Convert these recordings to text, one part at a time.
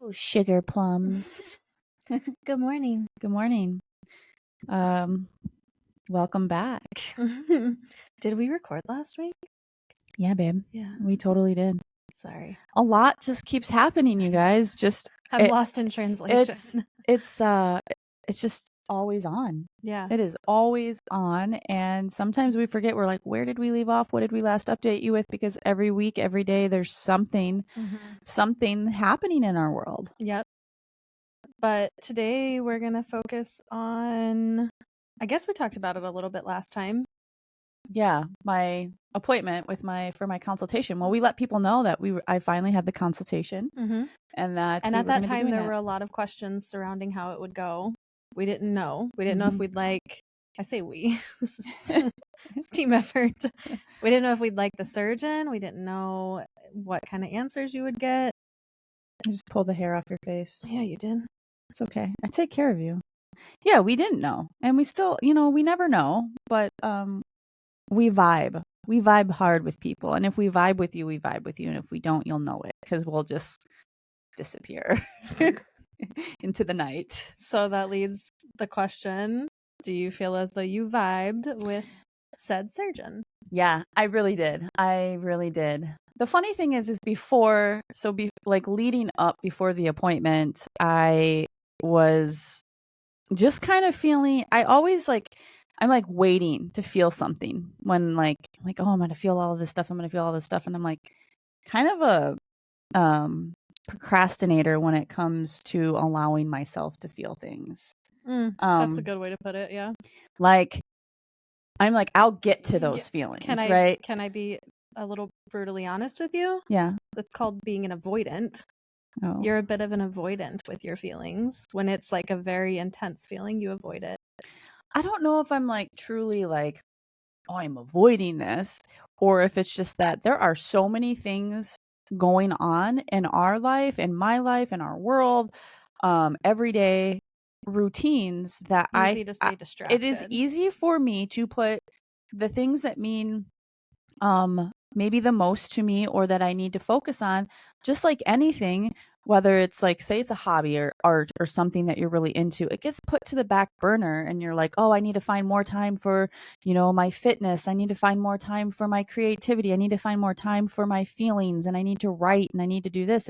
Oh, sugar plums. Good morning. Good morning. Welcome back. Did we record last week? Yeah, babe. Yeah. We totally did. Sorry. A lot just keeps happening, you guys. I'm lost in translation. It's just always on. Yeah. It is always on, and sometimes we forget. We're like, where did we leave off? What did we last update you with? Because every week, every day, there's something happening in our world. Yep. But today we're going to focus on, I guess we talked about it a little bit last time. Yeah, my appointment for my consultation. Well, we let people know that I finally had the consultation, and that And we at were that gonna be time, doing there that. were a lot of questions surrounding how it would go. We didn't know. We didn't know if we'd like, I say we, it's team effort. We didn't know if we'd like the surgeon. We didn't know what kind of answers you would get. I just pulled the hair off your face. Yeah, you did. It's okay. I take care of you. Yeah, we didn't know, and we still, we never know, but we vibe. We vibe hard with people, and if we vibe with you, we vibe with you, and if we don't, you'll know it because we'll just disappear into the night. So that leads the question, do you feel as though you vibed with said surgeon? Yeah, I really did. I really did. The funny thing is leading up before the appointment, I was just kind of feeling, I'm like waiting to feel something when oh, I'm going to feel all of this stuff. I'm going to feel all this stuff. And I'm like kind of a procrastinator when it comes to allowing myself to feel things. That's a good way to put it. Yeah. I'm like, I'll get to those feelings, right? Can I be a little brutally honest with you? Yeah. That's called being an avoidant. Oh. You're a bit of an avoidant with your feelings. When it's like a very intense feeling, you avoid it. I don't know if I'm like truly like, oh, I'm avoiding this, or if it's just that there are so many things going on in our life, in my life, in our world, everyday routines that Easy to stay distracted. It is easy for me to put the things that mean maybe the most to me or that I need to focus on, just like anything, whether it's like, say it's a hobby or art or something that you're really into, it gets put to the back burner and you're like, oh, I need to find more time for, my fitness. I need to find more time for my creativity. I need to find more time for my feelings, and I need to write and I need to do this.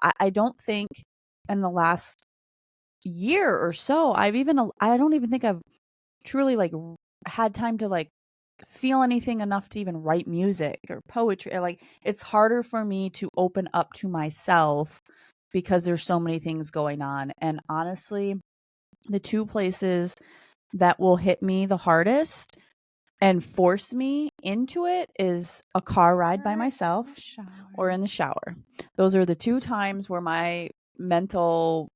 I don't think in the last year or so, I don't even think I've truly like had time to like feel anything enough to even write music or poetry. Like, it's harder for me to open up to myself because there's so many things going on. And honestly, the two places that will hit me the hardest and force me into it is a car ride by myself or in the shower. Those are the two times where my mental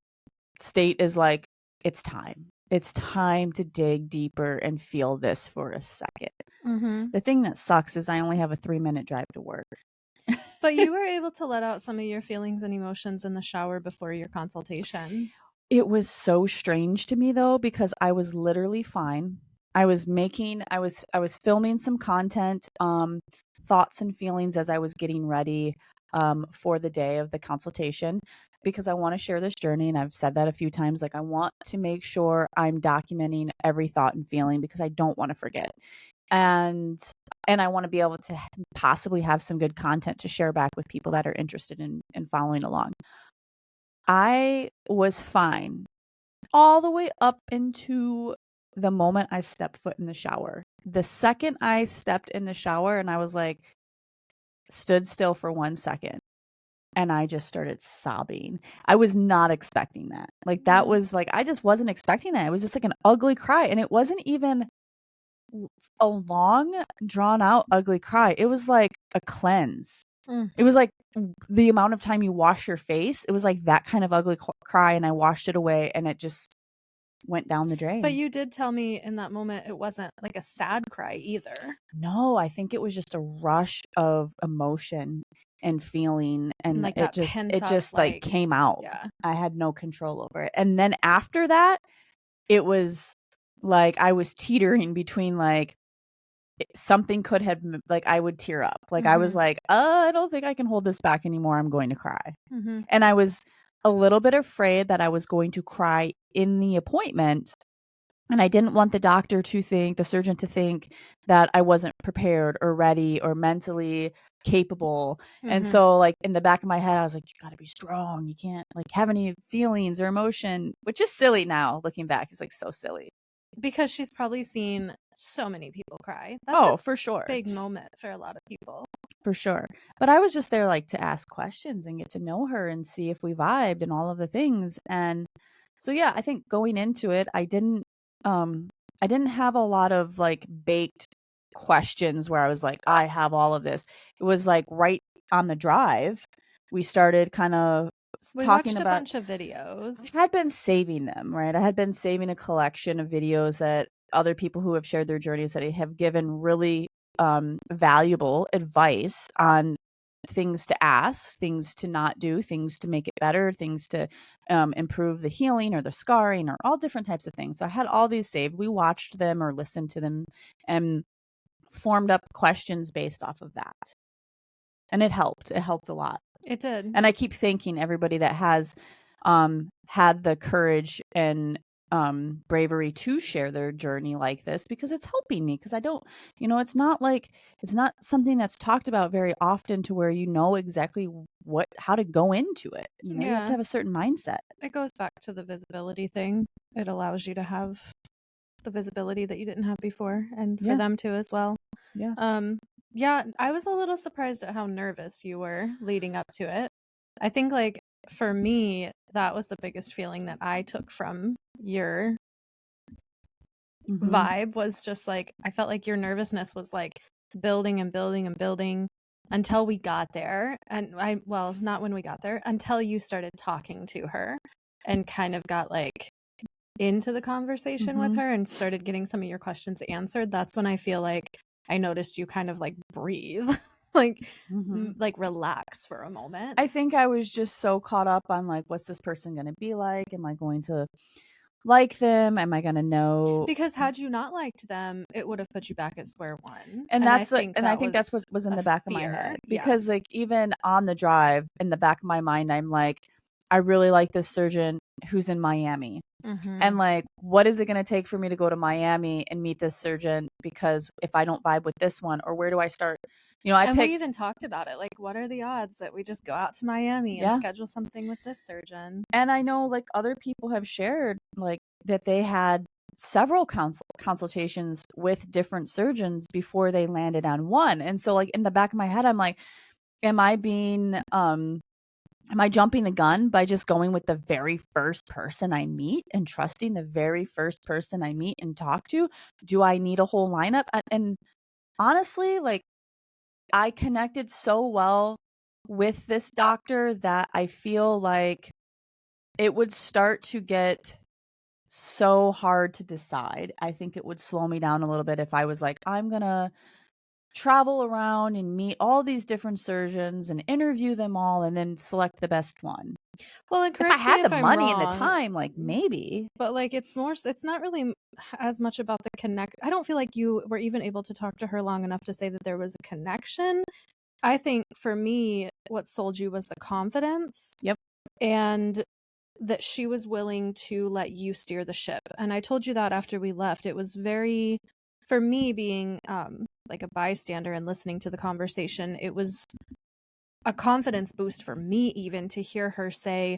state is like, it's time. It's time to dig deeper and feel this for a second. The thing that sucks is I only have a 3-minute drive to work. But you were able to let out some of your feelings and emotions in the shower before your consultation. It was so strange to me though, because I was literally fine. I was filming some content, thoughts and feelings as I was getting ready for the day of the consultation, because I want to share this journey. And I've said that a few times, like I want to make sure I'm documenting every thought and feeling because I don't want to forget. And I want to be able to possibly have some good content to share back with people that are interested in following along. I was fine all the way up into the moment I stepped foot in the shower. The second I stepped in the shower and I was like, stood still for 1 second, and I just started sobbing. I was not expecting that. Like, that was like, I just wasn't expecting that. It was just like an ugly cry. And it wasn't even a long, drawn out, ugly cry. It was like a cleanse. It was like the amount of time you wash your face. It was like that kind of ugly cry. And I washed it away and it just went down the drain. But you did tell me in that moment it wasn't like a sad cry either. No, I think it was just a rush of emotion and feeling, and like it just like came out. Yeah. I had no control over it. And then after that, it was like I was teetering between like something could have, like I would tear up. Like I was like, I don't think I can hold this back anymore. I'm going to cry. And I was a little bit afraid that I was going to cry in the appointment. And I didn't want the surgeon to think that I wasn't prepared or ready or mentally capable. And Mm-hmm. so, like, in the back of my head, I was like, you got to be strong. You can't, like, have any feelings or emotion, which is silly now. Looking back, it's like so silly. Because she's probably seen so many people cry. That's a Oh, for sure. big moment for a lot of people. For sure. But I was just there, like, to ask questions and get to know her and see if we vibed and all of the things. And so, yeah, I think going into it, I didn't have a lot of, like, baked questions where I was like, I have all of this. It was like right on the drive, we started kind of We talking watched a about. bunch of videos. I had been saving them, right? I had been saving a collection of videos that other people who have shared their journeys that have given really valuable advice on things to ask, things to not do, things to make it better, things to improve the healing or the scarring or all different types of things. So I had all these saved. We watched them or listened to them and formed up questions based off of that. And it helped. It helped a lot. It did. And I keep thanking everybody that has had the courage and bravery to share their journey like this, because it's helping me. Because I don't, it's not something that's talked about very often to where you know exactly how to go into it. You have Yeah. to have a certain mindset. It goes back to the visibility thing. It allows you to have the visibility that you didn't have before, and for Yeah. them too as well. Yeah. Yeah, I was a little surprised at how nervous you were leading up to it. I think, like, for me, that was the biggest feeling that I took from your vibe, was just like, I felt like your nervousness was like building and building and building until we got there. And not when we got there, until you started talking to her and kind of got like into the conversation with her and started getting some of your questions answered. That's when I feel like I noticed you kind of like breathe, like relax for a moment. I think I was just so caught up on, like, what's this person going to be like? Am I going to like them? Am I going to know? Because had you not liked them, it would have put you back at square one. And I think that's what was in the back of my head. Because like, even on the drive, in the back of my mind, I'm like, I really like this surgeon who's in Miami. And like, what is it going to take for me to go to Miami and meet this surgeon? Because if I don't vibe with this one, or where do I start? We even talked about it. Like, what are the odds that we just go out to Miami and schedule something with this surgeon? And I know, like, other people have shared, like, that they had several consultations with different surgeons before they landed on one. And so, like, in the back of my head, I'm like, am I jumping the gun by just going with the very first person I meet and trusting the very first person I meet and talk to? Do I need a whole lineup? And honestly, like, I connected so well with this doctor that I feel like it would start to get so hard to decide. I think it would slow me down a little bit if I was like, I'm going to travel around and meet all these different surgeons and interview them all and then select the best one. Well, and if I had the money and the time, like, maybe. But like, it's not really as much about the connect. I don't feel like you were even able to talk to her long enough to say that there was a connection. I think for me, what sold you was the confidence. Yep. And that she was willing to let you steer the ship. And I told you that after we left. It was very, for me, being like a bystander and listening to the conversation, it was a confidence boost for me even to hear her say,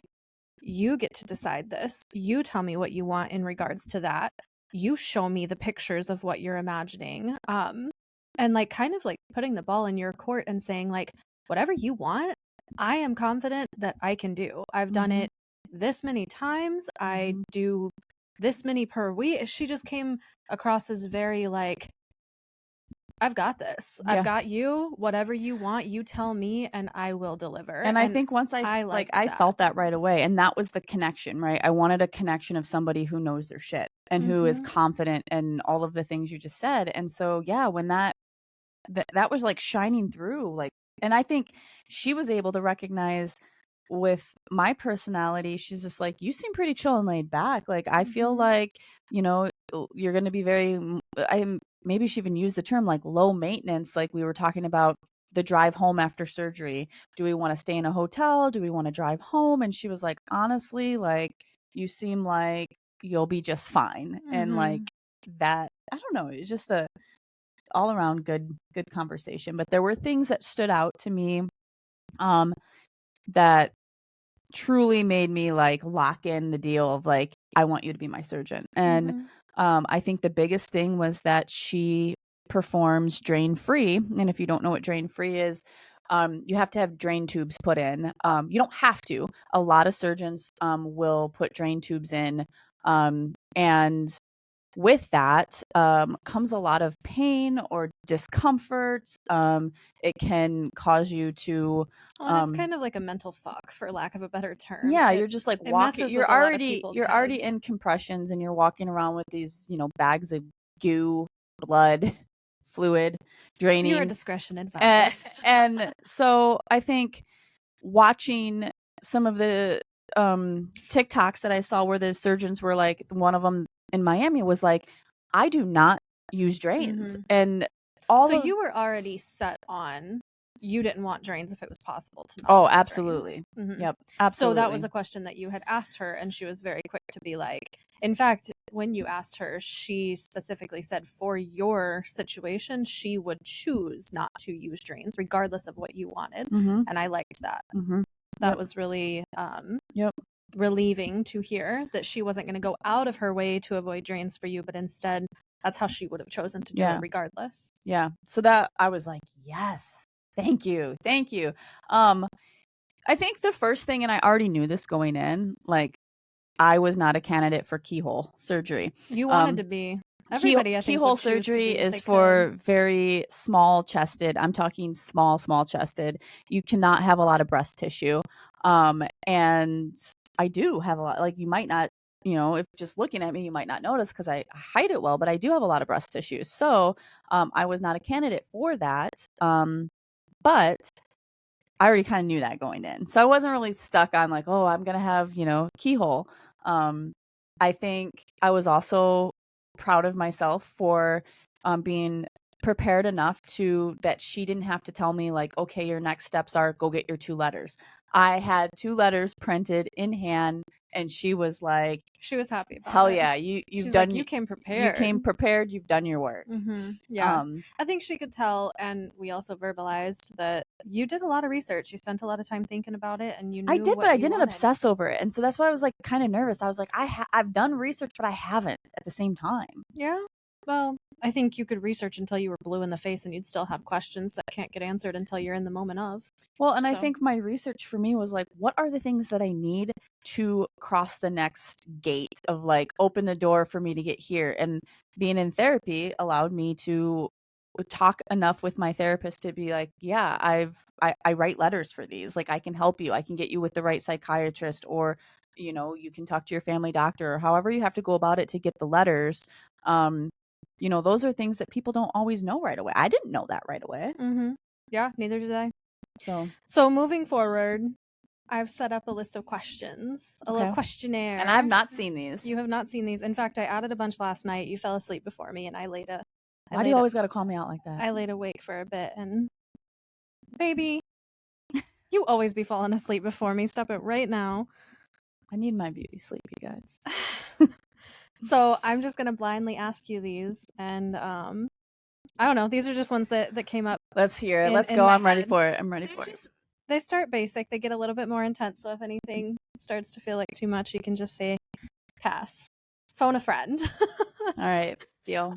you get to decide this. You tell me what you want in regards to that. You show me the pictures of what you're imagining. And like, kind of like putting the ball in your court and saying, like, whatever you want, I am confident that I can do. I've done it this many times. I do this many per week. She just came across as very like, I've got this. Yeah. I've got you. Whatever you want, you tell me and I will deliver. And I think once I felt that right away, and that was the connection, right? I wanted a connection of somebody who knows their shit and who is confident and all of the things you just said. And so, yeah, when that was like shining through, like, and I think she was able to recognize with my personality, she's just like, you seem pretty chill and laid back. Like, I feel like, you're going to be very, maybe she even used the term like low maintenance. Like we were talking about the drive home after surgery. Do we want to stay in a hotel? Do we want to drive home? And she was like, honestly, like, you seem like you'll be just fine. And like that, I don't know, it's just a all around good conversation. But there were things that stood out to me that truly made me like lock in the deal of like, I want you to be my surgeon. And I think the biggest thing was that she performs drain free. And if you don't know what drain free is, you have to have drain tubes put in. You don't have to. A lot of surgeons will put drain tubes in. And with that comes a lot of pain or discomfort. It can cause you to and it's kind of like a mental fuck, for lack of a better term. yeah, you're just like walking. You're already in compressions, and you're walking around with these, bags of goo, blood, fluid draining. Viewer discretion advised. And so I think watching some of the TikToks that I saw where the surgeons were like, one of them in Miami was like, I do not use drains. And you were already set on, you didn't want drains if it was possible to not absolutely. Yep, absolutely. So that was a question that you had asked her, and she was very quick to be like, in fact, when you asked her, she specifically said for your situation, she would choose not to use drains regardless of what you wanted. And I liked that. That was really relieving to hear that she wasn't going to go out of her way to avoid drains for you, but instead that's how she would have chosen to do it regardless. Yeah. So that I was like, yes, thank you. I think the first thing, and I already knew this going in, like, I was not a candidate for keyhole surgery. You wanted to be. Everybody, I think, keyhole surgery is for very small chested. I'm talking small chested. You cannot have a lot of breast tissue. And I do have a lot, like, you might not, if just looking at me, you might not notice because I hide it well, but I do have a lot of breast tissue. So I was not a candidate for that. But I already kind of knew that going in. So I wasn't really stuck on like, oh, I'm going to have, keyhole. I think I was also proud of myself for being prepared enough that she didn't have to tell me like, okay, your next steps are go get your 2 letters. I had 2 letters printed in hand, and she was like, she was happy about hell it. Yeah, you've She's done, like, you came prepared. You've done your work. Yeah. I think she could tell, and we also verbalized that you did a lot of research. You spent a lot of time thinking about it, and you knew I did, but I didn't wanted. obsess over it, and so that's why I was like kind of nervous. I was like, I've done research, but I haven't at the same time. Yeah. Well, I think you could research until you were blue in the face, and you'd still have questions that can't get answered until you're in the moment of. Well, and I think my research for me was like, what are the things that I need to cross the next gate of like open the door for me to get here? And being in therapy allowed me to talk enough with my therapist to be like, yeah, I write letters for these. Like, I can help you. I can get you with the right psychiatrist, or, you can talk to your family doctor, or however you have to go about it to get the letters. Those are things that people don't always know right away. I didn't know that right away. Yeah, neither did I. So moving forward, I've set up a list of questions, a little questionnaire. And I've not seen these. You have not seen these. In fact, I added a bunch last night. You fell asleep before me, and why do you always got to call me out like that? I laid awake for a bit, and baby, you always be falling asleep before me. Stop it right now. I need my beauty sleep, you guys. So I'm just going to blindly ask you these, and I don't know. These are just ones that came up. Let's hear it. Let's go. I'm ready for it. They start basic. They get a little bit more intense. So if anything starts to feel like too much, you can just say pass. Phone a friend. All right. Deal.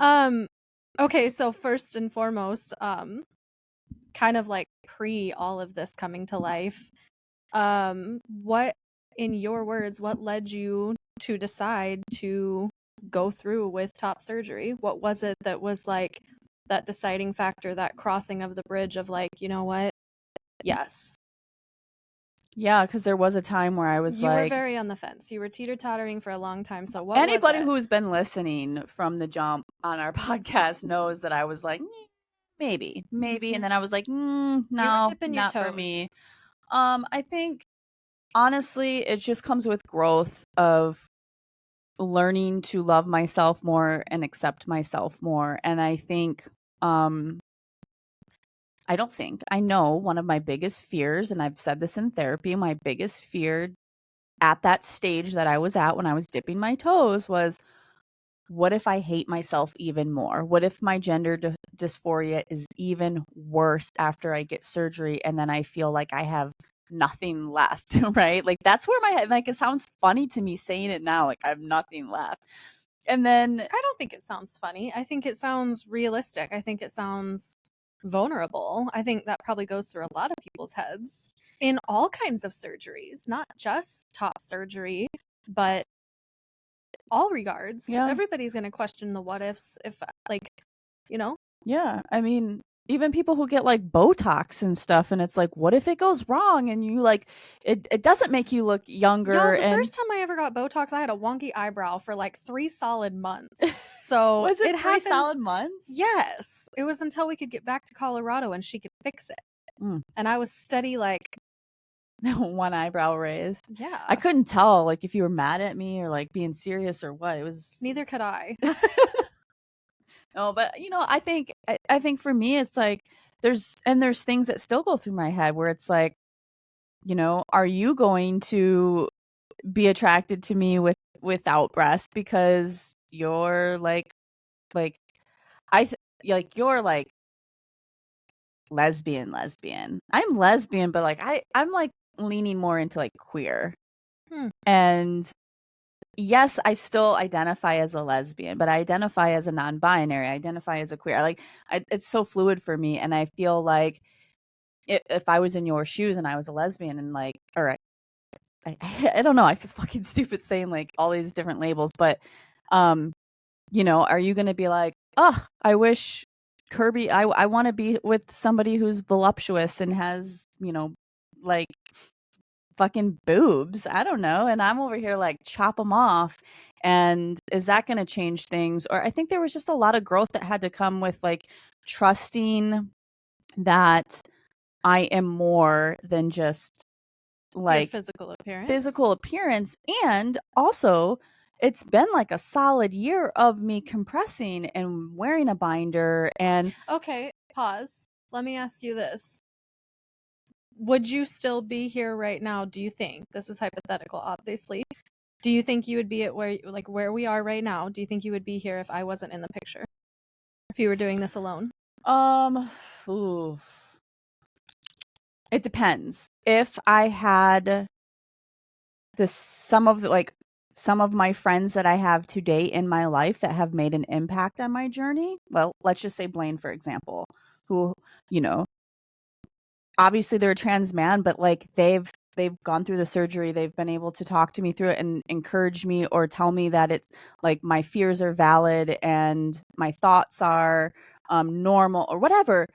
Okay. So first and foremost, kind of like pre all of this coming to life, what, in your words, what led you to decide to go through with top surgery? What was it that was like that deciding factor, that crossing of the bridge of like, you know what? Yes. Yeah, because there was a time where I was you were very on the fence. You were teeter-tottering for a long time. So what anybody who's been listening from the jump on our podcast knows that I was like, maybe. And then I was like, no, not for me. I think, honestly, it just comes with growth of learning to love myself more and accept myself more. And I think I know one of my biggest fears, and I've said this in therapy, my biggest fear at that stage that I was at when I was dipping my toes was, what if I hate myself even more? What if my gender dysphoria is even worse after I get surgery and then I feel like I have nothing left, right? Like that's where my head, like it sounds funny to me saying it now, like I have nothing left. And then I don't think it sounds funny. I think it sounds realistic. I think it sounds vulnerable. I think that probably goes through a lot of people's heads in all kinds of surgeries, not just top surgery, but all regards. yeah, Everybody's going to question the what ifs if, like, you know? yeah. I mean, even people who get like Botox and stuff, and it's like, what if it goes wrong? And you like, it doesn't make you look younger. Yo, the And first time I ever got Botox, I had a wonky eyebrow for like 3 solid months. So was it 3 happens, solid months? Yes. It was until we could get back to Colorado and she could fix it. Mm. And I was steady, like, one eyebrow raised. yeah. I couldn't tell like if you were mad at me or like being serious or what. It was Neither could I. No, but you know, I think for me it's like there's things that still go through my head where it's like, you know, are you going to be attracted to me without breasts because you're like like you're like lesbian. I'm lesbian, but like I'm like leaning more into like queer. Hmm. And yes, I still identify as a lesbian, but I identify as a non-binary. I identify as a queer. It's so fluid for me, and I feel like if I was in your shoes and I was a lesbian and like, or I don't know, I feel fucking stupid saying like all these different labels, but you know, are you going to be like, oh, I wish Kirby, I want to be with somebody who's voluptuous and has, you know, like fucking boobs. I don't know. And I'm over here like chop them off. And is that going to change things? Or I think there was just a lot of growth that had to come with like trusting that I am more than just Your like physical appearance. physical appearance. And also, it's been like a solid year of me compressing and wearing a binder. And Okay, pause. Let me ask you this. Would you still be here right now, do you think? This is hypothetical, obviously. Do you think you would be at where we are right now? Do you think you would be here if I wasn't in the picture? If you were doing this alone? ooh. It depends. If I had some of my friends that I have today in my life that have made an impact on my journey. Well, let's just say Blaine, for example, who, you know, obviously they're a trans man, but like they've gone through the surgery, they've been able to talk to me through it and encourage me or tell me that it's like my fears are valid and my thoughts are normal or whatever.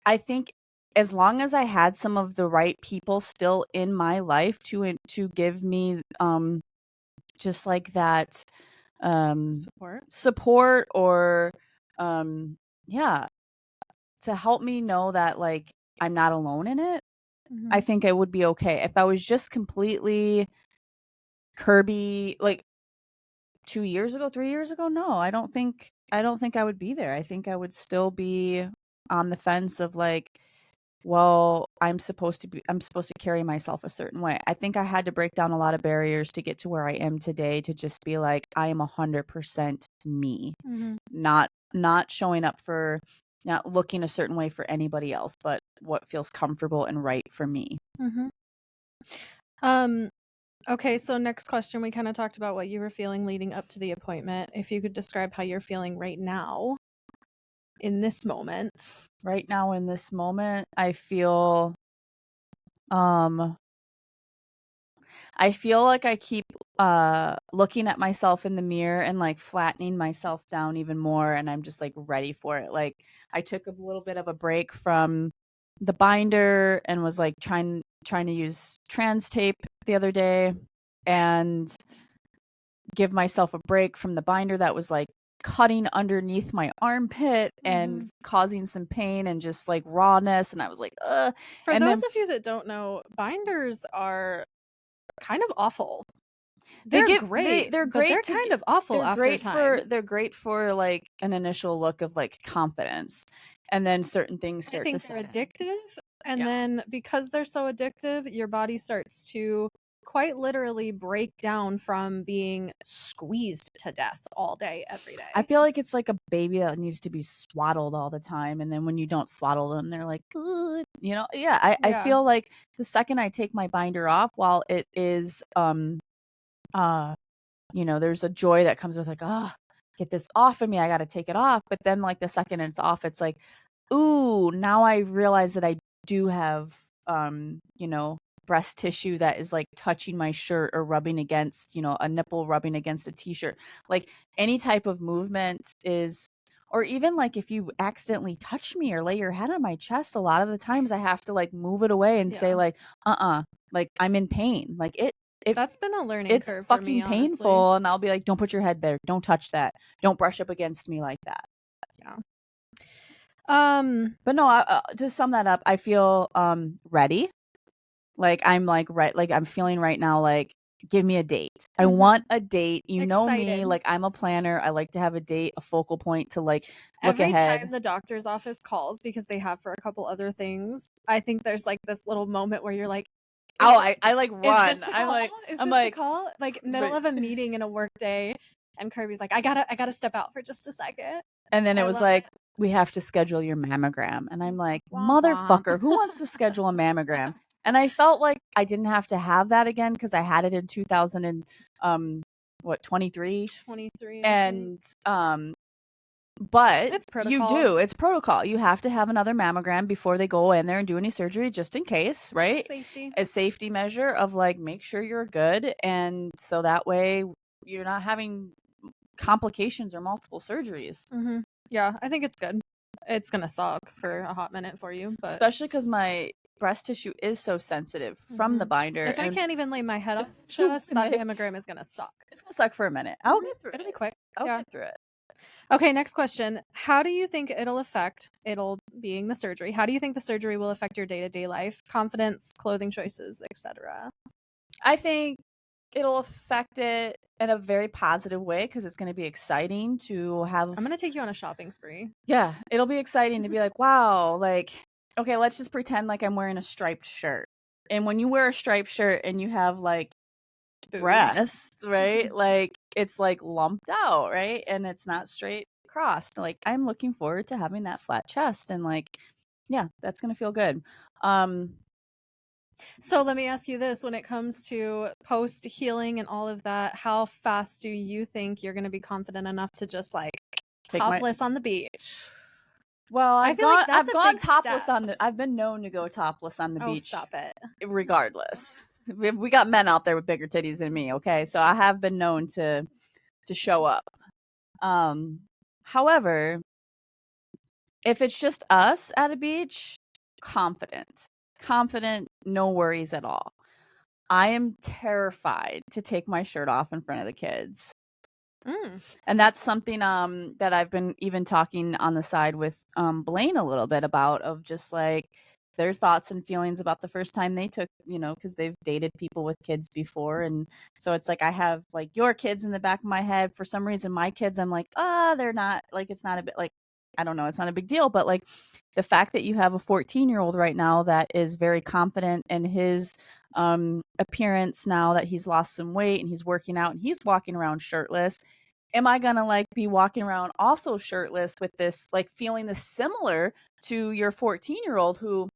I think as long as I had some of the right people still in my life to give me just like that support or yeah, to help me know that like I'm not alone in it, I think it would be okay. If I was just completely Kirby like 2 years ago, 3 years ago, no, I don't think I would be there. I think I would still be on the fence of like, well, I'm supposed to carry myself a certain way. I think I had to break down a lot of barriers to get to where I am today to just be like, I am 100% me. Not showing up for, not looking a certain way for anybody else, but what feels comfortable and right for me. Okay, so next question, we kind of talked about what you were feeling leading up to the appointment. If you could describe how you're feeling right now in this moment. Right now in this moment, I feel like I keep looking at myself in the mirror and like flattening myself down even more, and I'm just like ready for it. Like I took a little bit of a break from the binder and was like trying to use trans tape the other day and give myself a break from the binder that was like cutting underneath my armpit and causing some pain and just like rawness, and I was like For and those then of you that don't know, binders are kind of awful. they're They're great, they're but great they're kind of awful after a time. they're great for like an initial look of like confidence. and then certain things I start think to they're set in. addictive. And Yeah. then because they're so addictive, your body starts to quite literally break down from being squeezed to death all day, every day. I feel like it's like a baby that needs to be swaddled all the time, and then when you don't swaddle them, they're like, "Good," you know? Yeah, I Yeah. feel like the second I take my binder off, while it is, you know, there's a joy that comes with like, "Ah, get this off of me, I gotta take it off," but then, like, the second it's off, it's like, "Ooh, now I realize that I do have, you know, breast tissue that is, like, touching my shirt or rubbing against, you know, a nipple rubbing against a t-shirt." Like, any type of movement is, or even, like, if you accidentally touch me or lay your head on my chest, a lot of the times I have to, like, move it away and say, Yeah. like, like, I'm in pain. Like, That's been a learning it's curve for me, fucking honestly. painful, and I'll be like, "Don't put your head there. Don't touch that. Don't brush up against me like that." Yeah. But no, to sum that up, I feel ready. Like I'm like right, like I'm feeling right now. Like, give me a date. I want a date. You know me, Excited. like I'm a planner. I like to have a date, a focal point to like look Every ahead. time the doctor's office calls, because they have for a couple other things, I think there's like this little moment where you're like, Oh, I like is run. this the I'm call? like, Is I'm this like, the call? Like middle but- of a meeting in a work day, and Kirby's like, I gotta step out for just a second. and then it I was love like, it. we have to schedule your mammogram. And I'm like, Womp womp. motherfucker, who wants to schedule a mammogram? And I felt like I didn't have to have that again because I had it in 2000 and 23. 23. And but It's you protocol. do, it's protocol. You have to have another mammogram before they go in there and do any surgery, just in case, right? Safety. A safety measure of like, make sure you're good, and so that way you're not having complications or multiple surgeries. Mm-hmm. Yeah, I think it's good. It's gonna suck for a hot minute for you, but Especially because my breast tissue is so sensitive from the binder. if I and can't even lay my head on my chest, And that they- mammogram is gonna suck. it's gonna suck for a minute. I'll get through It'll it. be quick. I'll Yeah. get through it. Okay, next question. How do you think it'll affect, it'll being the surgery, how do you think the surgery will affect your day-to-day life, confidence, clothing choices, etc.? I think it'll affect it in a very positive way because it's going to be exciting to have. I'm going to take you on a shopping spree. Yeah, it'll be exciting to be like, wow, like, okay, let's just pretend like I'm wearing a striped shirt. And when you wear a striped shirt and you have like Boobs. breasts, right? Like it's like lumped out, right? And it's not straight crossed. Like I'm looking forward to having that flat chest and like, yeah, that's going to feel good. So let me ask you this, when it comes to post healing and all of that, how fast do you think you're going to be confident enough to just like Take my- topless on the beach? Well, I feel like that's I've a gone big topless step. on the. I've been known to go topless on the Oh, beach. stop it. Regardless, we got men out there with bigger titties than me. Okay, so I have been known to show up. However, if it's just us at a beach, confident, no worries at all. I am terrified to take my shirt off in front of the kids. And that's something that I've been even talking on the side with Blaine a little bit about, of just like their thoughts and feelings about the first time they took, you know, because they've dated people with kids before. And so it's like I have like your kids in the back of my head. For some reason, my kids, I'm like, they're not, like, it's not a bit like, I don't know, it's not a big deal. But like the fact that you have a 14-year-old right now that is very confident in his appearance now that he's lost some weight and he's working out and he's walking around shirtless. Am I gonna like be walking around also shirtless with this, like feeling this similar to your 14-year-old who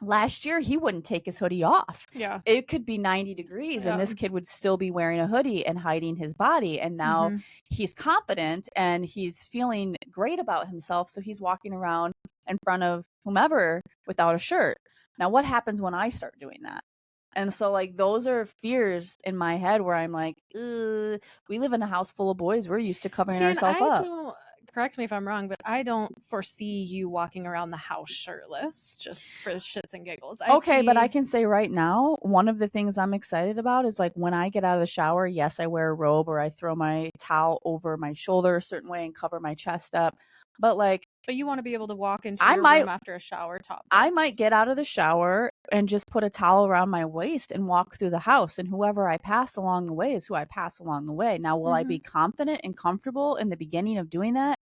last year he wouldn't take his hoodie off? Yeah. It could be 90 degrees and this kid would still be wearing a hoodie and hiding his body. And now he's confident and he's feeling great about himself. So he's walking around in front of whomever without a shirt. Now, what happens when I start doing that? And so, like, those are fears in my head where I'm like, we live in a house full of boys. We're used to covering ourselves up. Don't, correct me if I'm wrong, but I don't foresee you walking around the house shirtless just for shits and giggles. But I can say right now, one of the things I'm excited about is like when I get out of the shower, yes, I wear a robe or I throw my towel over my shoulder a certain way and cover my chest up. But like, but you want to be able to walk into your room after a shower topless. I might get out of the shower and just put a towel around my waist and walk through the house. And whoever I pass along the way is who I pass along the way. Now, will I be confident and comfortable in the beginning of doing that?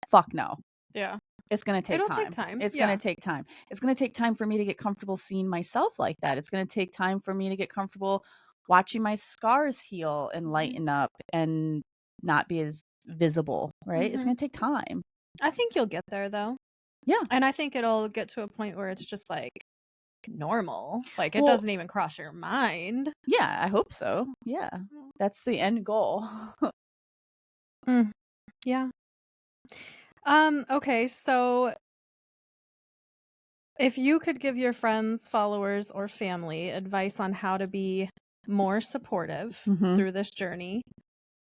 Fuck no. Yeah. It's going to take It'll time. take time. It's Yeah. going to take time. It's going to take time for me to get comfortable seeing myself like that. It's going to take time for me to get comfortable watching my scars heal and lighten up and not be as visible, right? It's going to take time. I think you'll get there though. Yeah. And I think it'll get to a point where it's just like normal. Like it Well, doesn't even cross your mind. yeah, I hope so. Yeah. That's the end goal. Yeah. Okay, so if you could give your friends, followers, or family advice on how to be more supportive through this journey,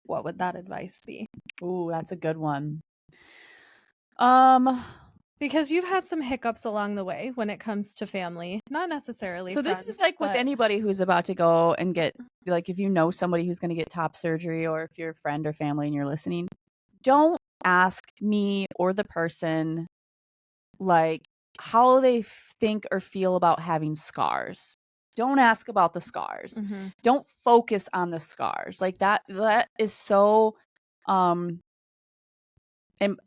what would that advice be? Ooh, that's a good one. Because you've had some hiccups along the way when it comes to family, not necessarily so friends. this is like with anybody who's about to go and get, like, if you know somebody who's going to get top surgery, or if you're a friend or family and you're listening, don't ask me or the person like how they think or feel about having scars. Don't ask about the scars. Don't focus on the scars. Like that is so and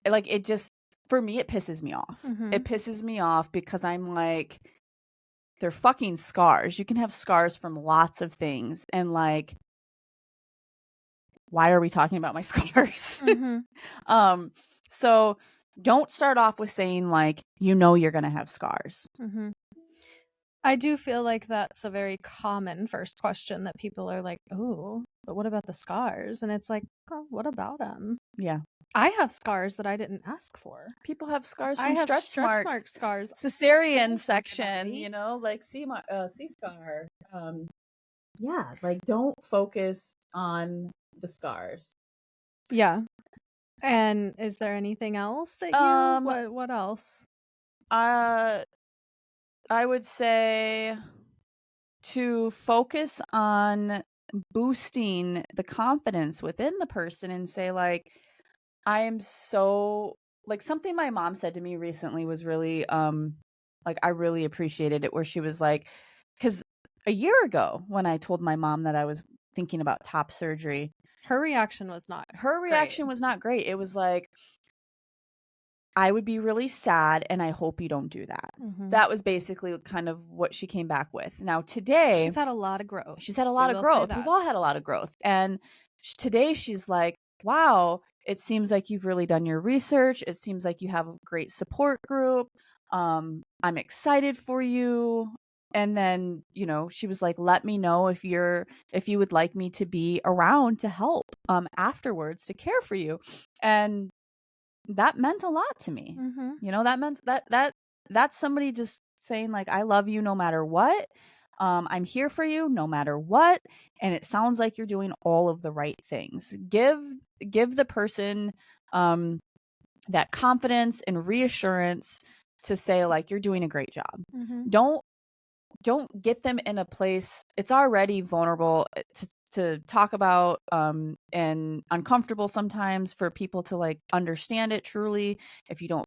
like it just, for me, it pisses me off. It pisses me off because I'm like, they're fucking scars. You can have scars from lots of things, and like, why are we talking about my scars? So don't start off with saying like, you're gonna have scars. I do feel like that's a very common first question that people are like, oh, but what about the scars? And it's like, oh, what about them? Yeah. I have scars that I didn't ask for. People have scars from I have stretch mark scars. cesarean section, like C scar. Yeah, like don't focus on the scars. Yeah. And is there anything else that you what else? I would say to focus on boosting the confidence within the person and say like, I am so, like, something my mom said to me recently was really like, I really appreciated it, where she was like, cuz a year ago when I told my mom that I was thinking about top surgery, her reaction was not great. It was like, I would be really sad and I hope you don't do that. That was basically kind of what she came back with. Now today, she's had a lot of growth. We've all had a lot of growth. And today she's like, wow, it seems like you've really done your research. It seems like you have a great support group. I'm excited for you. And then, she was like, let me know if you would like me to be around to help afterwards, to care for you. And that meant a lot to me. That meant that's somebody just saying like, I love you no matter what. I'm here for you no matter what. And it sounds like you're doing all of the right things. Give the person that confidence and reassurance to say like, you're doing a great job. Don't get them in a place, it's already vulnerable to talk about and uncomfortable sometimes for people to like understand it truly if you're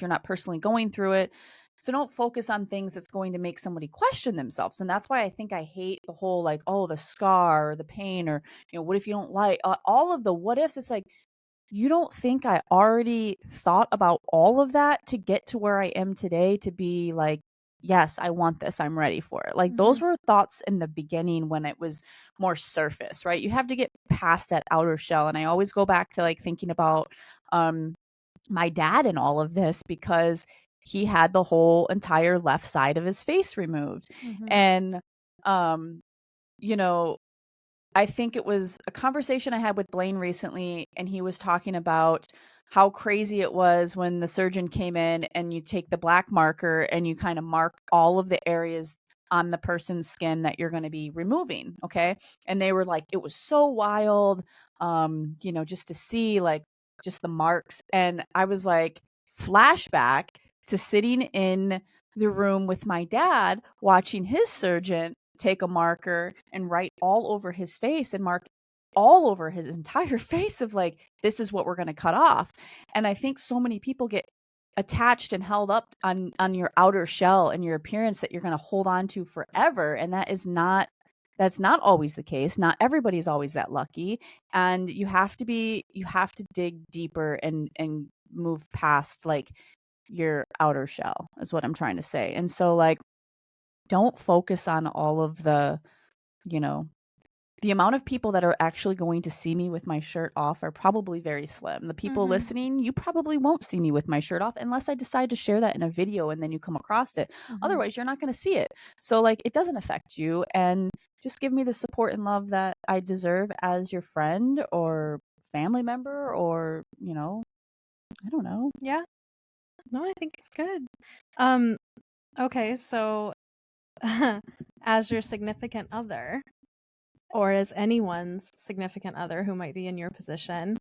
not personally going through it. So don't focus on things that's going to make somebody question themselves. And that's why I think I hate the whole like, oh, the scar or the pain, or what if you don't like all of the what ifs. It's like, you don't think I already thought about all of that to get to where I am today, to be like, yes, I want this. I'm ready for it. Like those were thoughts in the beginning when it was more surface, right? You have to get past that outer shell. And I always go back to like thinking about my dad in all of this, because he had the whole entire left side of his face removed. And, I think it was a conversation I had with Blaine recently, and he was talking about how crazy it was when the surgeon came in and you take the black marker and you kind of mark all of the areas on the person's skin that you're going to be removing. Okay. And they were like, it was so wild, just to see like just the marks. And I was like, flashback to sitting in the room with my dad watching his surgeon take a marker and write all over his face and mark all over his entire face of like, this is what we're going to cut off. And I think so many people get attached and held up on your outer shell and your appearance that you're going to hold on to forever. And that's not always the case. Not everybody's always that lucky. And you have to dig deeper and move past like your outer shell is what I'm trying to say. And so like, don't focus on all of the, you know, the amount of people that are actually going to see me with my shirt off are probably very slim. The people listening, you probably won't see me with my shirt off unless I decide to share that in a video and then you come across it. Otherwise, you're not going to see it. So like, it doesn't affect you, and just give me the support and love that I deserve as your friend or family member, or, you know, I don't know. Yeah. No, I think it's good. Okay, so as your significant other, or as anyone's significant other who might be in your position,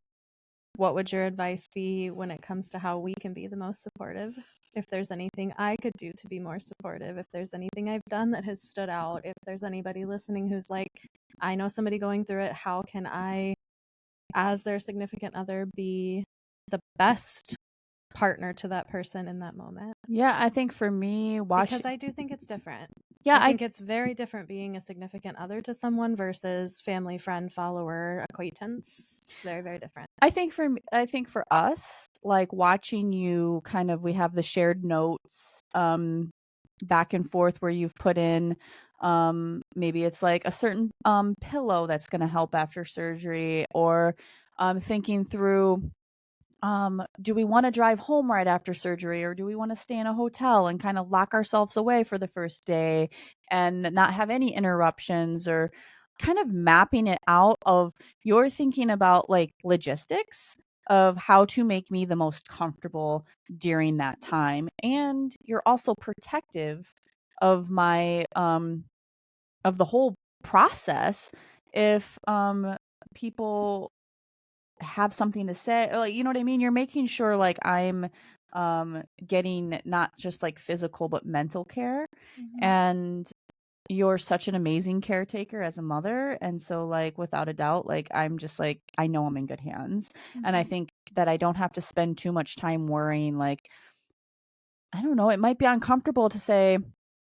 what would your advice be when it comes to how we can be the most supportive? If there's anything I could do to be more supportive, if there's anything I've done that has stood out, if there's anybody listening who's like, I know somebody going through it, how can I, as their significant other, be the best partner to that person in that moment? Yeah, I think for me, Because I do think it's different. Yeah, I think it's very different being a significant other to someone versus family, friend, follower, acquaintance. It's very, very different. I think for us, like watching you kind of, we have the shared notes back and forth where you've put in maybe it's like a certain pillow that's going to help after surgery, or thinking through, do we want to drive home right after surgery, or do we want to stay in a hotel and kind of lock ourselves away for the first day and not have any interruptions, or kind of mapping it out of, you're thinking about like logistics of how to make me the most comfortable during that time, and you're also protective of my of the whole process if people have something to say, like, you know what I mean? You're making sure like I'm getting not just like physical but mental care. And you're such an amazing caretaker as a mother, and so like without a doubt, like I'm just like, I know I'm in good hands. And I think that I don't have to spend too much time worrying, like, I don't know, it might be uncomfortable to say,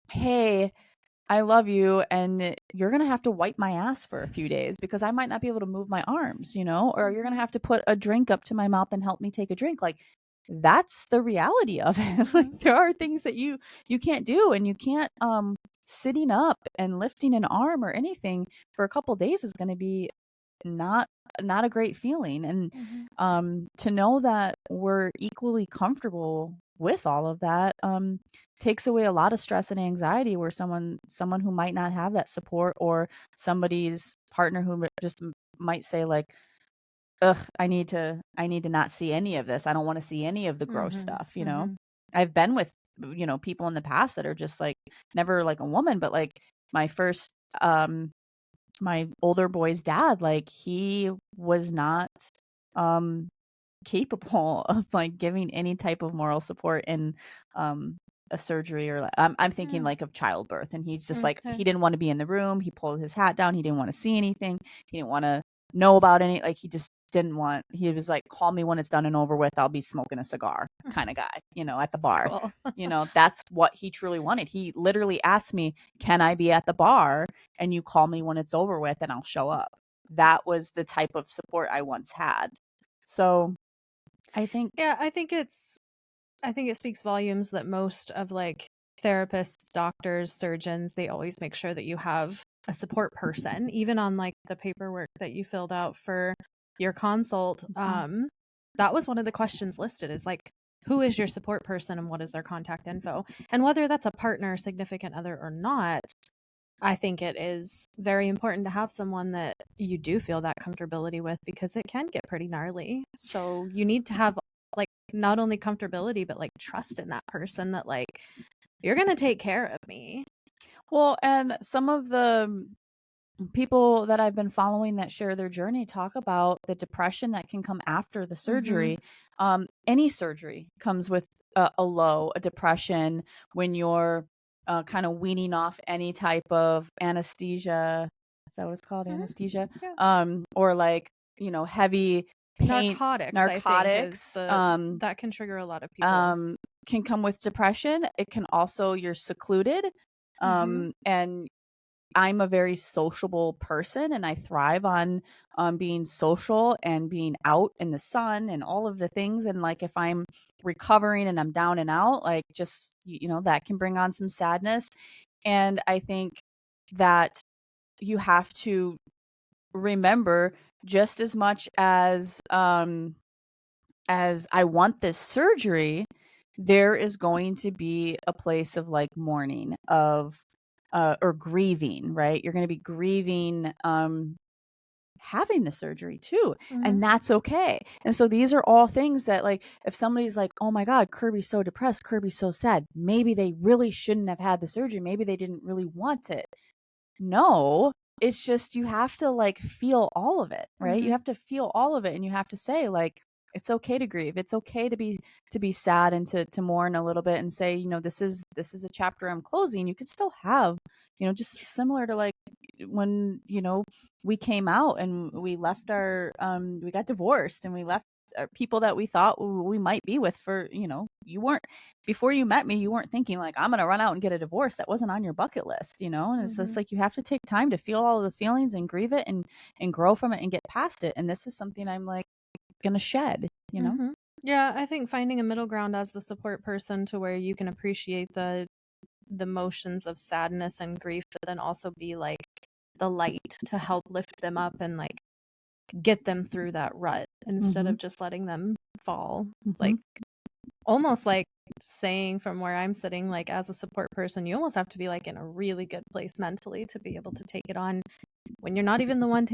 hey, I love you, and you're going to have to wipe my ass for a few days because I might not be able to move my arms, you know, or you're going to have to put a drink up to my mouth and help me take a drink. Like, that's the reality of it. Like, there are things that you can't do, and you can't sitting up and lifting an arm or anything for a couple days is going to be not a great feeling. And to know that we're equally comfortable with all of that takes away a lot of stress and anxiety, where someone who might not have that support, or somebody's partner who just might say like, ugh, I need to not see any of this. I don't want to see any of the gross stuff, you know. I've been with, you know, people in the past that are just like, never like a woman, but like my first my older boy's dad, like he was not capable of like giving any type of moral support in a surgery, or like, I'm thinking like of childbirth, and he's just like, he didn't want to be in the room, he pulled his hat down, he didn't want to see anything, he didn't want to know about any, like he just didn't want, he was like, call me when it's done and over with, I'll be smoking a cigar kind of guy, you know, at the bar. Cool. You know, that's what he truly wanted. He literally asked me, can I be at the bar and you call me when it's over with and I'll show up. That was the type of support I once had. So I think, yeah, I think it speaks volumes that most of like therapists, doctors, surgeons, they always make sure that you have a support person, even on like the paperwork that you filled out for your consult. That was one of the questions listed, is like, who is your support person and what is their contact info? And whether that's a partner, significant other or not, I think it is very important to have someone that you do feel that comfortability with, because it can get pretty gnarly. So you need to have like not only comfortability, but like trust in that person that like, you're going to take care of me. well, and some of the people that I've been following that share their journey talk about the depression that can come after the surgery. Any surgery comes with a depression when you're kind of weaning off any type of anesthesia. Is that what it's called? Anesthesia? Yeah. Or like, you know, heavy pain. Narcotics, I think, is that can trigger a lot of people. Can come with depression. It can also, you're secluded. And I'm a very sociable person, and I thrive on being social and being out in the sun and all of the things. And like if I'm recovering and I'm down and out, like just that can bring on some sadness. And I think that you have to remember, just as I want this surgery, there is going to be a place of like mourning of or grieving, right? You're going to be grieving having the surgery too, Mm-hmm. and that's okay. And so these are all things that, like, if somebody's like, oh my god, Kirby's so depressed, Kirby's so sad, maybe they really shouldn't have had the surgery, maybe they didn't really want it. No, it's just you have to like feel all of it, right? You Mm-hmm. have to feel all of it, and you have to say like it's okay to grieve. It's okay to be sad and to mourn a little bit and say, this is a chapter I'm closing. You could still have, just similar to like when, we came out and we left we got divorced and we left people that we thought we might be with for, you weren't before you met me, you weren't thinking like, I'm going to run out and get a divorce. That wasn't on your bucket list, And it's just Mm-hmm. like, you have to take time to feel all of the feelings and grieve it and grow from it and get past it. And this is something I'm like going to shed. Mm-hmm. Yeah, I think finding a middle ground as the support person to where you can appreciate the motions of sadness and grief, but then also be like the light to help lift them up and like get them through that rut instead Mm-hmm. of just letting them fall. Mm-hmm. Like almost like saying from where I'm sitting, like as a support person, you almost have to be like in a really good place mentally to be able to take it on when you're not even the one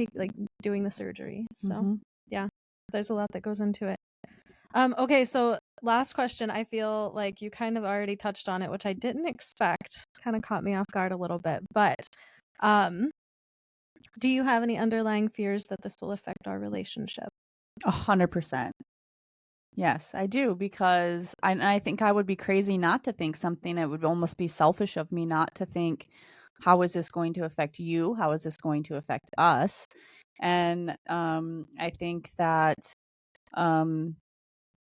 doing the surgery. So Mm-hmm. yeah, there's a lot that goes into it. Okay, so last question. I feel like you kind of already touched on it, which I didn't expect. Kind of caught me off guard a little bit. But do you have any underlying fears that this will affect our relationship? 100%. Yes, I do, because I think I would be crazy not to think something. It would almost be selfish of me not to think, how is this going to affect you? How is this going to affect us? And I think that um,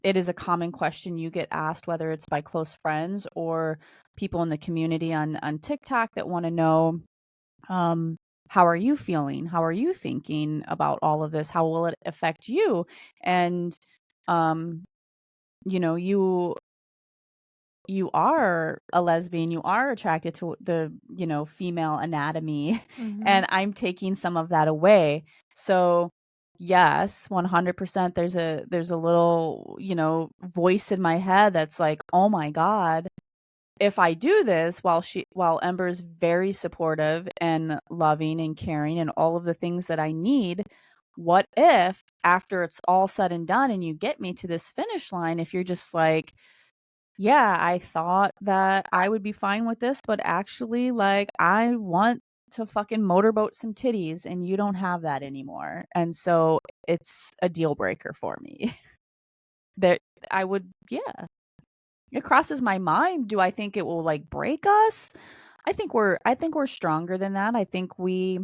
it is a common question you get asked, whether it's by close friends or people in the community on TikTok that want to know, um, how are you feeling? How are you thinking about all of this? How will it affect you? And um, you are a lesbian, you are attracted to the, female anatomy, Mm-hmm. and I'm taking some of that away. So, yes, 100% there's a little, voice in my head that's like, "Oh my god, if I do this while Ember's very supportive and loving and caring and all of the things that I need, what if after it's all said and done and you get me to this finish line, if you're just like, yeah, I thought that I would be fine with this, but actually, like, I want to fucking motorboat some titties and you don't have that anymore. And so it's a deal breaker for me." That I would, yeah. It crosses my mind. Do I think it will like break us? I think we're stronger than that. I think we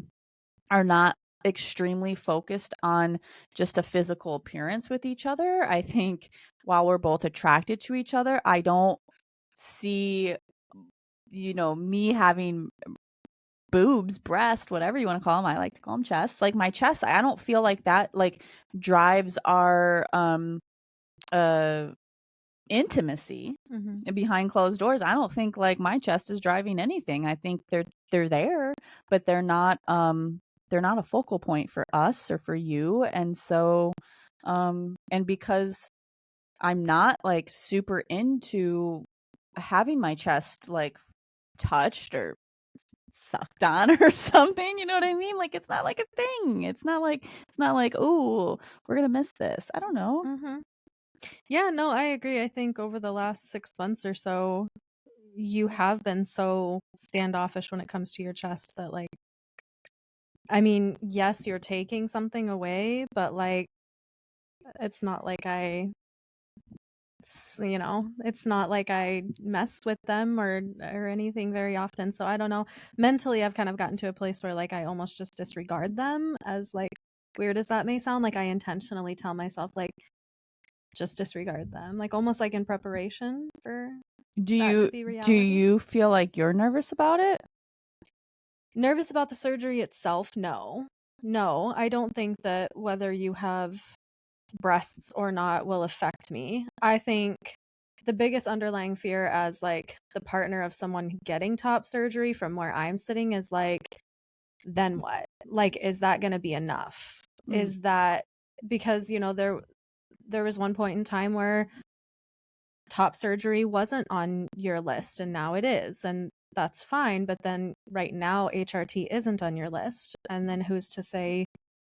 are not extremely focused on just a physical appearance with each other. I think while we're both attracted to each other, I don't see, me having boobs, breast, whatever you want to call them. I like to call them chests. Like my chest, I don't feel like that like drives our uh intimacy Mm-hmm. behind closed doors. I don't think like my chest is driving anything. I think they're there, but they're not a focal point for us or for you. And so and because I'm not like super into having my chest like touched or sucked on or something, you know what I mean? Like it's not like a thing. It's not like, "Oh, we're going to miss this." I don't know. Mm-hmm. Yeah, no, I agree. I think over the last 6 months or so, you have been so standoffish when it comes to your chest that, like, I mean, yes, you're taking something away, but like, it's not like it's not like I mess with them or anything very often. So I don't know. Mentally, I've kind of gotten to a place where like I almost just disregard them, as like weird as that may sound. Like I intentionally tell myself like just disregard them, like almost like in preparation for Do that to you be do reality. you feel like you're nervous about it? Nervous about the surgery itself? No. No, I don't think that whether you have breasts or not will affect me. I think the biggest underlying fear as like the partner of someone getting top surgery from where I'm sitting is like, then what? Like, is that going to be enough? Is that because, you know, there was one point in time where top surgery wasn't on your list and now it is, and that's fine, but then right now HRT isn't on your list, and then who's to say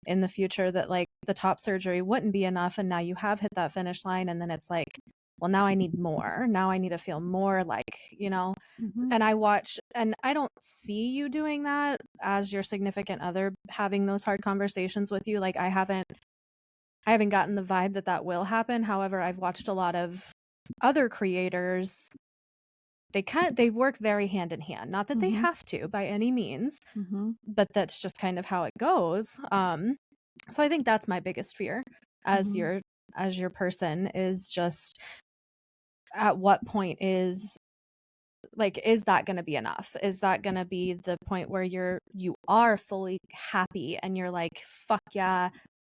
in the future that like the top surgery wouldn't be enough and now you have hit that finish line and then it's like, well, now I need more. Now I need to feel more like, you know. And I watch, and I don't see you doing that as your significant other having those hard conversations with you. Like I haven't gotten the vibe that that will happen. However, I've watched a lot of other creators. They work very hand in hand. Not that they have to by any means, but that's just kind of how it goes. So I think that's my biggest fear as your person, is just at what point is that going to be enough? Is that going to be the point where you are fully happy and you're like, fuck yeah,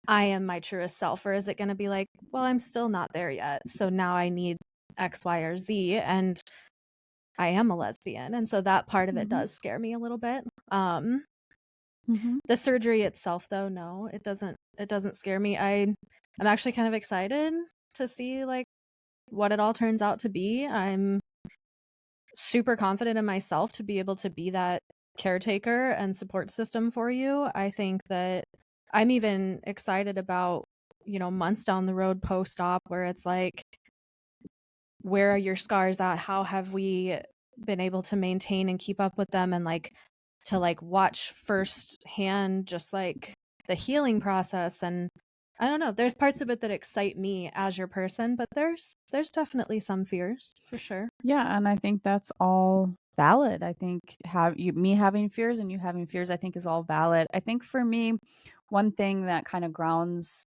I am my truest self? Or is it going to be like, well, I'm still not there yet, so now I need X, Y, or Z, and I am a lesbian. And so that part of it does scare me a little bit. The surgery itself, though, no, it doesn't scare me. I'm actually kind of excited to see like what it all turns out to be. I'm super confident in myself to be able to be that caretaker and support system for you. I think that I'm even excited about, you know, months down the road post-op, where it's like, where are your scars at? How have we been able to maintain and keep up with them, and like to like watch firsthand just like the healing process. And I don't know, there's parts of it that excite me as your person, but there's definitely some fears for sure. Yeah, and I think that's all valid. I think me having fears and you having fears, I think is all valid. I think for me, one thing that kind of grounds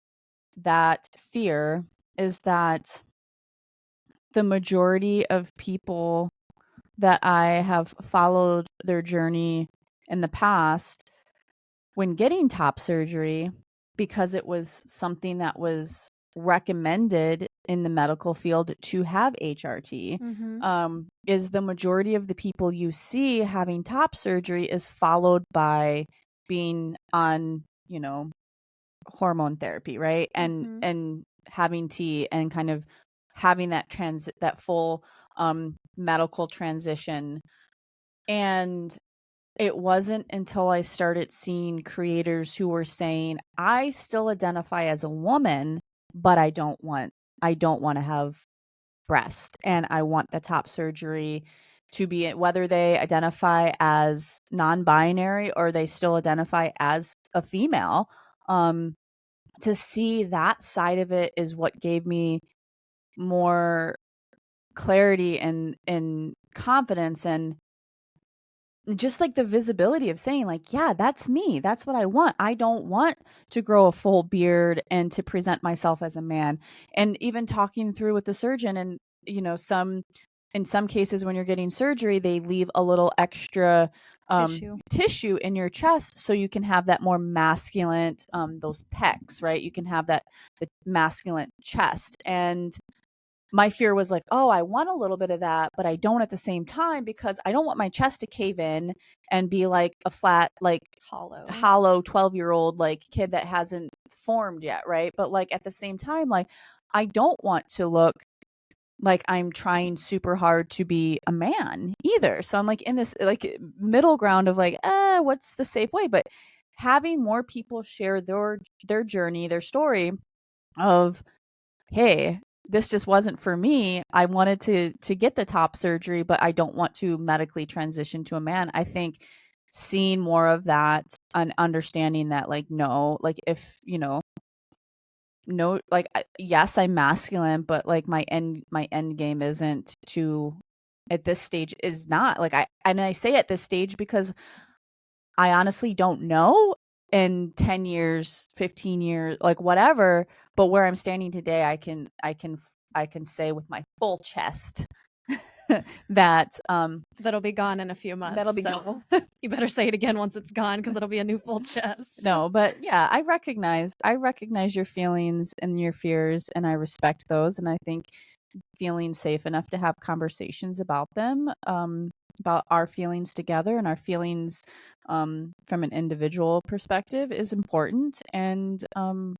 that fear is that the majority of people that I have followed their journey in the past, when getting top surgery, because it was something that was recommended in the medical field to have HRT, is the majority of the people you see having top surgery is followed by being on, you know, hormone therapy, right? And having T and kind of having that full medical transition. And it wasn't until I started seeing creators who were saying, I still identify as a woman, but I don't want to have breast, and I want the top surgery to be, whether they identify as non-binary or they still identify as a female. To see that side of it is what gave me more clarity and confidence, and just like the visibility of saying like, yeah, that's me. That's what I want. I don't want to grow a full beard and to present myself as a man. And even talking through with the surgeon, and, you know, in some cases when you're getting surgery, they leave a little extra tissue in your chest so you can have that more masculine, those pecs, right? You can have the masculine chest. And my fear was like, oh, I want a little bit of that, but I don't at the same time, because I don't want my chest to cave in and be like a flat, like hollow 12-year-old like kid that hasn't formed yet, right? But like at the same time, like I don't want to look like I'm trying super hard to be a man either. So I'm like in this like middle ground of like, what's the safe way? But having more people share their journey, their story of, hey, this just wasn't for me. I wanted to get the top surgery, but I don't want to medically transition to a man. I think seeing more of that and understanding that, like, no, like if, you know, no, like, yes, I'm masculine, but like my end game isn't to, at this stage, is not like, I say at this stage because I honestly don't know in 10 years, 15 years, like whatever, but where I'm standing today, I can say with my full chest that That'll be gone in a few months. that'll be so you better say it again once it's gone, because it'll be a new full chest. No, but yeah, I recognize your feelings and your fears, and I respect those. And I think feeling safe enough to have conversations about them, about our feelings together and our feelings from an individual perspective is important. And I'm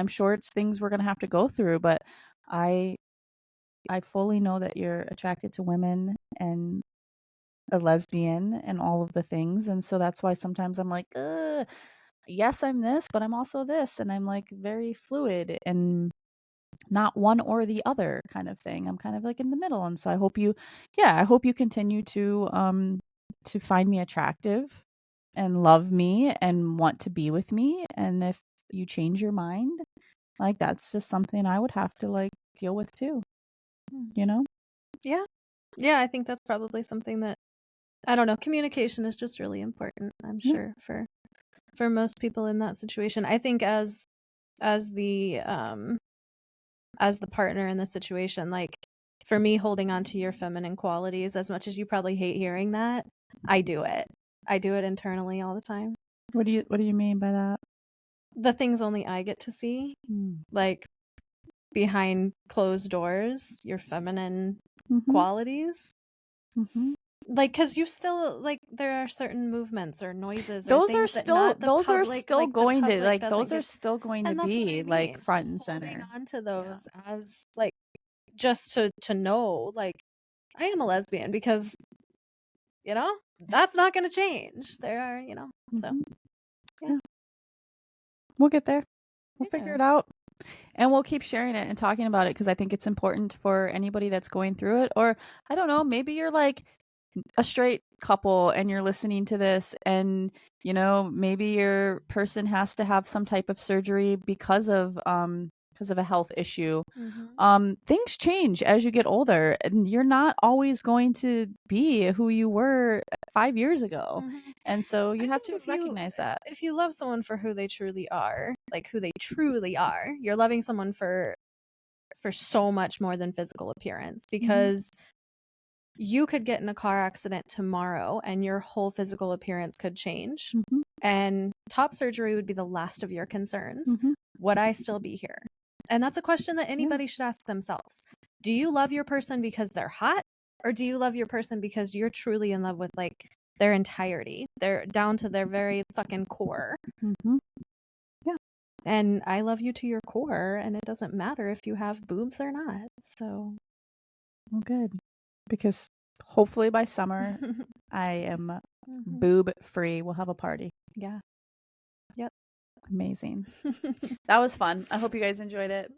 sure it's things we're gonna have to go through, but I I fully know that you're attracted to women and a lesbian and all of the things. And so that's why sometimes I'm like, yes, I'm this, but I'm also this. And I'm like very fluid and not one or the other kind of thing. I'm kind of like in the middle. And so I hope you continue to find me attractive and love me and want to be with me. And if you change your mind, like that's just something I would have to like deal with too, you know? Yeah. Yeah, I think that's probably something that, I don't know, communication is just really important, I'm Yeah. sure, for most people in that situation. I think as the partner in the situation, like for me, holding on to your feminine qualities, as much as you probably hate hearing that, I do it internally all the time. What do you mean by that? The things only I get to see, like behind closed doors, your feminine qualities. Like, because you still, like, there are certain movements or noises or those are things that not the those are public, still like, the going to public like doesn't those are get. still going to And that's what I be mean. like front and Holding center. on to those as, like, just to know, like, I am a lesbian, because, that's not going to change. There are, so, yeah. We'll get there. We'll figure Yeah. it out. And we'll keep sharing it and talking about it because I think it's important for anybody that's going through it. Or I don't know, maybe you're like a straight couple and you're listening to this and maybe your person has to have some type of surgery because of a health issue. Things change as you get older and you're not always going to be who you were 5 years ago. And so you have to recognize that. If you love someone for who they truly are, like who they truly are, you're loving someone for so much more than physical appearance, because you could get in a car accident tomorrow and your whole physical appearance could change, and top surgery would be the last of your concerns. Would I still be here? And that's a question that anybody should ask themselves. Do you love your person because they're hot, or do you love your person because you're truly in love with, like, their entirety? They're down to their very fucking core. Yeah. And I love you to your core, and it doesn't matter if you have boobs or not. So, well, good. Because hopefully by summer I am boob free. We'll have a party. Yeah. Yep. Amazing. That was fun. I hope you guys enjoyed it.